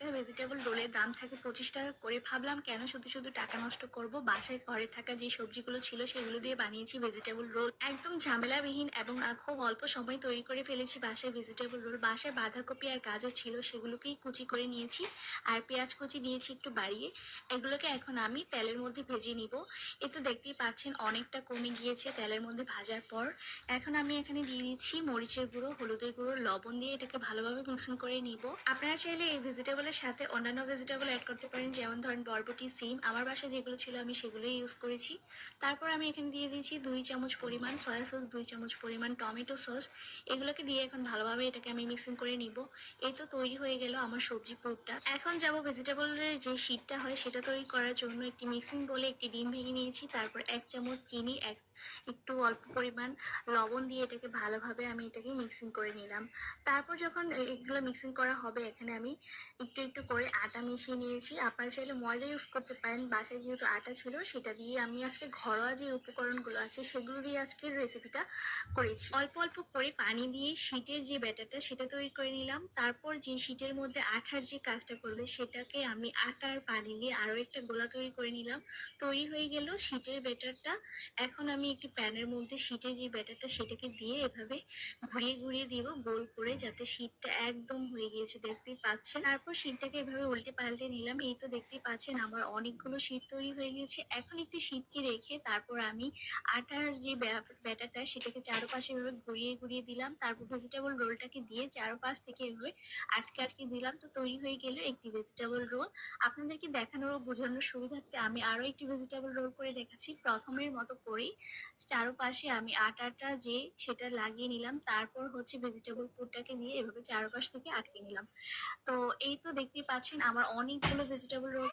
একটা ভেজিটেবল রোলের দাম থাকে 25 টাকা করে। ভাবলাম কেন শুধু শুধু টাকা নষ্ট করব, বাসায় ঘরে থাকা যে সবজিগুলো ছিল সেগুলো দিয়ে বানিয়েছি ভেজিটেবল রোল। একদম ঝামেলাবিহীন এবং খুব অল্প সময় তৈরি করে ফেলেছি বাসায় ভেজিটেবল রোল। বাসায় বাঁধাকপি আর গাজর ছিল, সেগুলোকেই কুচি করে নিয়েছি আর পেঁয়াজ কুচি দিয়েছি একটু বাড়িয়ে। এগুলোকে এখন আমি তেলের মধ্যে ভেজে নিব। এ তো দেখতেই পাচ্ছেন অনেকটা কমে গিয়েছে তেলের মধ্যে ভাজার পর। এখন আমি এখানে দিয়ে দিচ্ছি মরিচের গুঁড়ো, হলুদের গুঁড়ো, লবণ দিয়ে এটাকে ভালোভাবে মিক্সিং করে নিব। আপনারা চাইলে এই ভেজিটেবলের সাথে অন্যান্য ভেজিটেবল অ্যাড করতে পারেন, যেমন ধরেন বরবটি, সিম। আমার বাসায় যেগুলো ছিল আমি সেগুলোই ইউজ করেছি। তারপর আমি এখানে দিয়ে দিয়েছি 2 চামচ পরিমাণ সয়া সস, 2 চামচ পরিমাণ টমেটো সস। এগুলোকে দিয়ে এখন ভালোভাবে এটাকে আমি মিক্সিং করে নিব। এই তো তৈরি হয়ে গেল আমার সবজি পুরটা। এখন যাব ভেজিটেবলের যে শীটটা হয় সেটা তৈরি করার জন্য। একটি মিক্সিং বলে একটি ডিম ভেঙে নিয়েছি, তারপর 1 চামচ চিনি, একটু অল্প পরিমাণ লবণ দিয়ে এটাকে ভালোভাবে আমি এটাকে মিক্সিং করে নিলাম। তারপর যখন এগুলো মিক্সিং করা হবে, এখানে আমি একটু একটু করে আটা মিশিয়ে নিয়েছি। আপনারা চাইলে ময়দা ইউজ করতে পারেন, বাসায় যেহেতু আটা ছিল সেটা দিয়ে আমি আজকে ঘরোয়া যে উপকরণগুলো আছে সেগুলো দিয়ে আজকের রেসিপিটা করেছি। অল্প অল্প করে পানি দিয়ে শীটের যে ব্যাটারটা সেটা তৈরি করে নিলাম। তারপর যে শীটের মধ্যে আঠার যে কাজটা করবে সেটাকে আমি আটার পানি দিয়ে আরো একটা গোলা তৈরি করে নিলাম। তৈরি হয়ে গেল শীটের ব্যাটারটা। এখন আমি একটি প্যানের মধ্যে শীটের যে ব্যাটারটা সেটাকে দিয়ে এভাবে ঘুরিয়ে ঘুরিয়ে দিব গোল করে, যাতে শীটটা একদম হয়ে গিয়েছে দেখতেই পাচ্ছেন। তারপর শীটটাকে এভাবে উল্টে পাল্টে নিলাম। এই তো দেখতেই পাচ্ছেন আমার অনেকগুলো শীট তৈরি হয়ে গেছে। এখন একটি শীটকে রেখে তারপর আমি আটার যে ব্যাটারটা সেটাকে চারপাশে এভাবে ঘুরিয়ে ঘুরিয়ে দিলাম। তারপর ভেজিটেবল রোলটাকে দিয়ে চারপাশ থেকে এভাবে আটকে আটকে দিলাম। তো তৈরি হয়ে গেল একটি ভেজিটেবল রোল। আপনাদেরকে দেখানোর ও বোঝানোর সুবিধার্থে আমি আরো একটি ভেজিটেবল রোল করে দেখাচ্ছি। প্রথমের মতো করেই চারপাশে আমি আটাটা যে সেটা লাগিয়ে নিলাম, তারপর হচ্ছে ভেজিটেবল পুরটাকে দিয়ে এভাবে চারপাশ থেকে আটকে নিলাম। তো এই তো দেখতেই পাচ্ছেন আমার অনেকগুলো ভেজিটেবল রোল